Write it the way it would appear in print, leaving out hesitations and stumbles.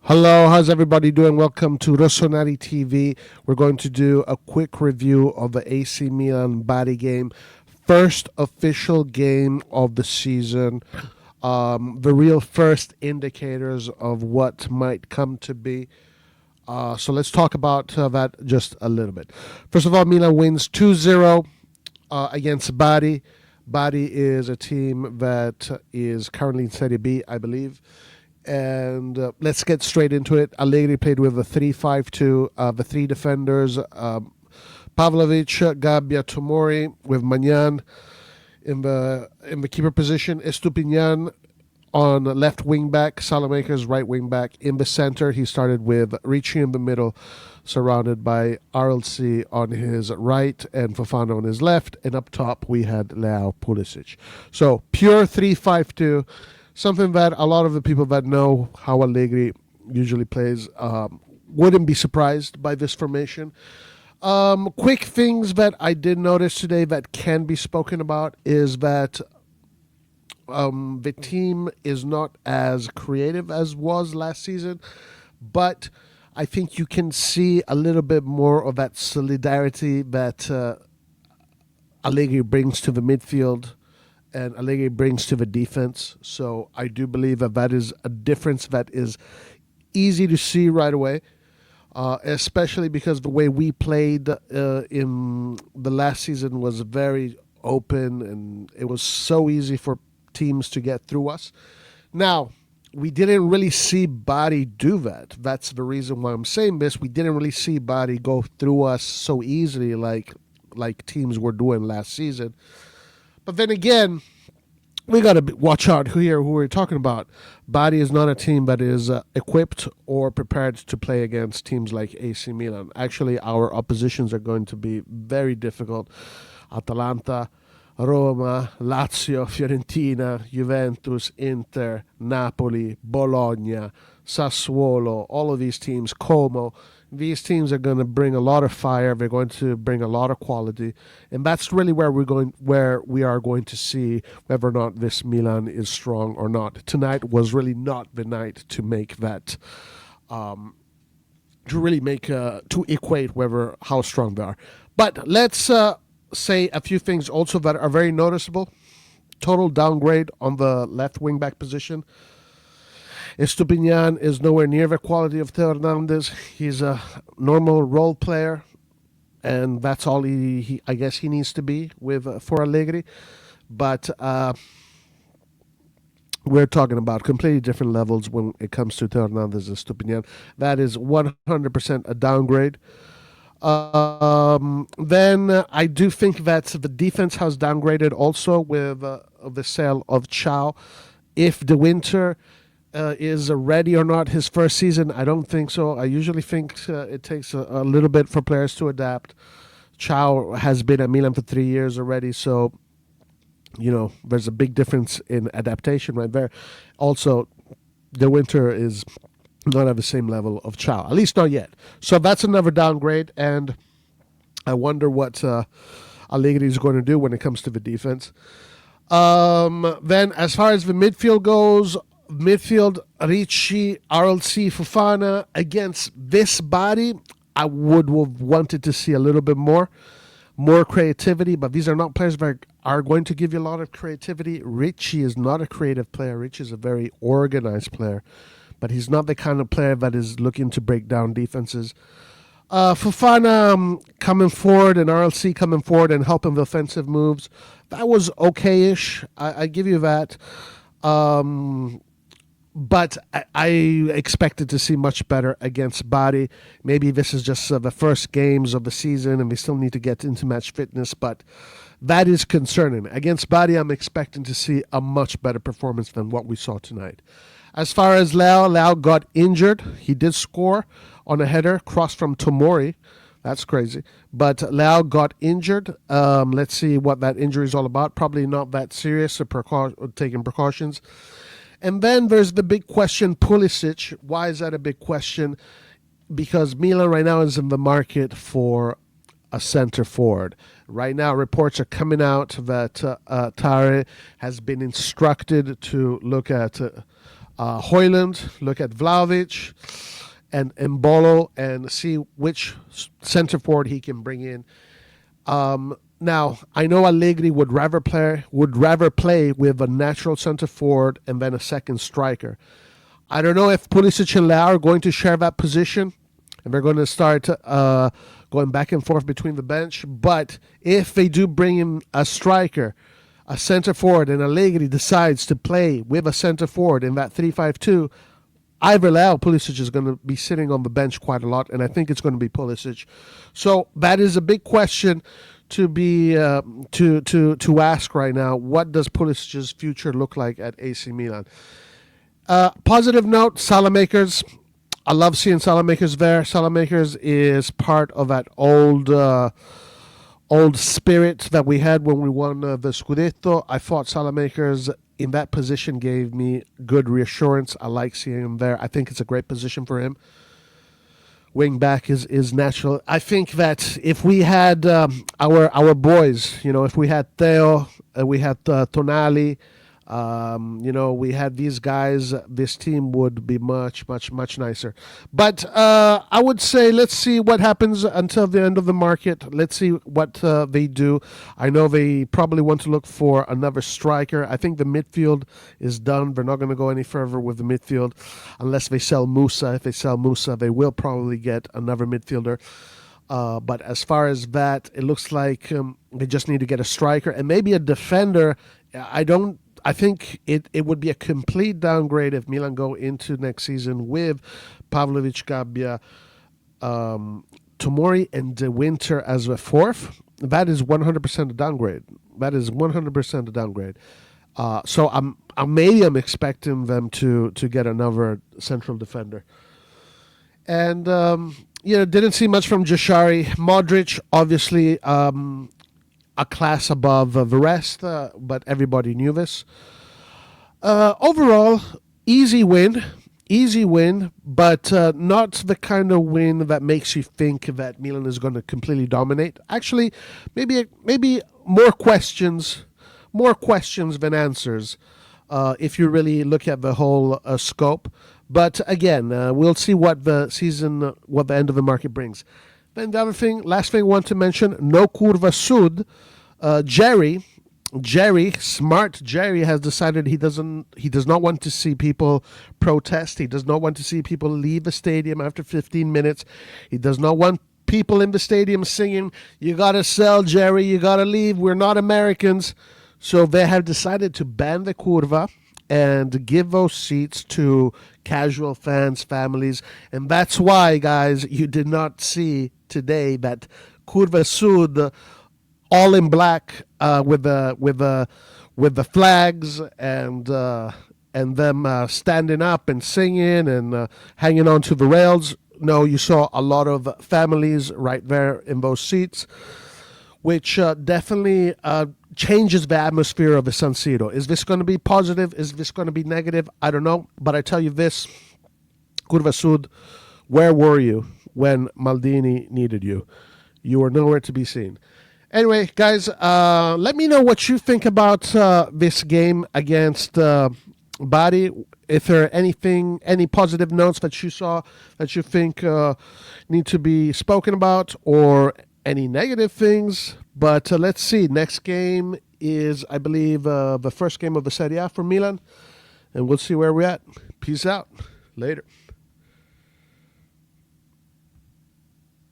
Hello, how's everybody doing? Welcome to RossonARI TV. We're going to do a quick review of the AC Milan Bari game. First official game of the season. The real first indicators of what might come to be. So let's talk about that just a little bit. First of all, Milan wins 2-0 against Bari. Bari is a team that is currently in Serie B, I believe. And let's get straight into it. Allegri played with a 3-5-2. The three defenders, Pavlovic, Gabbia, Tomori, with Magnan in the keeper position. Estupinian on left wing back, Salamaker's right wing back. In the center, he started with Ricci in the middle, surrounded by RLC on his right and Fofana on his left. And up top, we had Leao, Pulisic. So pure 3-5-2. Something that a lot of the people that know how Allegri usually plays wouldn't be surprised by this formation. Quick things that I did notice today that can be spoken about is that the team is not as creative as was last season, but I think you can see a little bit more of that solidarity that Allegri brings to the midfield and Allegri brings to the defense. So I do believe that that is a difference that is easy to see right away, especially because the way we played in the last season was very open and it was so easy for teams to get through us. Now, we didn't really see Bari do that. That's the reason why I'm saying this. We didn't really see Bari go through us so easily like teams were doing last season. But then again, we got to watch out who we're talking about. Bari is not a team that is equipped or prepared to play against teams like AC Milan. Actually, our oppositions are going to be very difficult. Atalanta, Roma, Lazio, Fiorentina, Juventus, Inter, Napoli, Bologna, Sassuolo, all of these teams, Como. These teams are going to bring a lot of fire. They're going to bring a lot of quality, and that's really where we are going to see whether or not this Milan is strong or not. Tonight was really not the night to make that, to equate whether how strong they are. But let's say a few things also that are very noticeable. Total downgrade on the left wing back position. Estupinian is nowhere near the quality of Theo Hernandez. He's a normal role player, and that's all he I guess he needs to be with for Allegri. But we're talking about completely different levels when it comes to Theo Hernandez and Estupinian. That is 100% a downgrade. Then I do think that the defense has downgraded also with the sale of Chow. If De Winter is ready or not his first season, I don't think so. I usually think it takes a little bit for players to adapt. Chow has been at Milan for 3 years already, so there's a big difference in adaptation right there. Also, De Winter is not at the same level of Chow, at least not yet. So that's another downgrade, and I wonder what Allegri is going to do when it comes to the defense. Then as far as the midfield goes, Ricci, RLC, Fofana. Against this Bari, I would have wanted to see a little bit more creativity, but these are not players that are going to give you a lot of creativity. Ricci is not a creative player. Ricci is a very organized player, but he's not the kind of player that is looking to break down defenses. Fofana coming forward and RLC coming forward and helping the offensive moves. That was okay-ish. I give you that. But I expected to see much better against Bari. Maybe this is just the first games of the season and they still need to get into match fitness, but that is concerning. Against Bari, I'm expecting to see a much better performance than what we saw tonight. As far as Leao got injured. He did score on a header cross from Tomori. That's crazy. But Leao got injured. Let's see what that injury is all about. Probably not that serious, taking precautions. And then there's the big question, Pulisic. Why is that a big question? Because Milan right now is in the market for a center forward. Right now, reports are coming out that Tare has been instructed to look at Højlund, look at Vlahovic. and Embolo and see which center forward he can bring in. Now, I know Allegri would rather play with a natural center forward and then a second striker. I don't know if Pulisic and Leao are going to share that position, and they're going to start going back and forth between the bench. But if they do bring in a striker, a center forward, and Allegri decides to play with a center forward in that 3-5-2, either Leao or Pulisic is going to be sitting on the bench quite a lot, and I think it's going to be Pulisic. So that is a big question to be to ask right now. What does Pulisic's future look like at AC Milan? Positive note, Salamakers. I love seeing Salamakers there. Salamakers is part of that old spirit that we had when we won the Scudetto. I thought Salamakers in that position gave me good reassurance. I like seeing him there. I think it's a great position for him. Wing back is natural. I think that if we had our boys, if we had Theo, we had Tonali, we had these guys, this team would be much, much, much nicer. But I would say let's see what happens until the end of the market. Let's see what they do. I know they probably want to look for another striker. I think the midfield is done. They're not going to go any further with the midfield unless they sell Musa. If they sell Musa, they will probably get another midfielder. But as far as that, it looks like they just need to get a striker and maybe a defender. I think it would be a complete downgrade if Milan go into next season with Pavlovic, Gabbia, Tomori, and De Winter as a fourth. That is 100% a downgrade. That is 100% a downgrade. So I'm expecting them to get another central defender. And didn't see much from Jashari. Modric, obviously. A class above the rest, but everybody knew this. Overall, easy win, but not the kind of win that makes you think that Milan is going to completely dominate. Actually, maybe more questions than answers if you really look at the whole scope. But again, we'll see what the end of the market brings. Then the last thing I want to mention, no Curva Sud. Smart Jerry has decided he does not want to see people protest. He does not want to see people leave the stadium after 15 minutes. He does not want people in the stadium singing, "You gotta sell, Jerry, you gotta leave, we're not Americans." So they have decided to ban the Curva and give those seats to casual fans, families. And that's why, guys, you did not see today that Curva Sud, all in black, with the flags and them standing up and singing and hanging on to the rails. No, you saw a lot of families right there in those seats, which definitely changes the atmosphere of the San Siro. Is this going to be positive? Is this going to be negative? I don't know. But I tell you this, Curva Sud, where were you when Maldini needed you? You were nowhere to be seen. Anyway, guys, let me know what you think about this game against Bari. If there are any positive notes that you saw that you think need to be spoken about, or any negative things. But let's see. Next game is, I believe, the first game of the Serie A for Milan. And we'll see where we're at. Peace out. Later.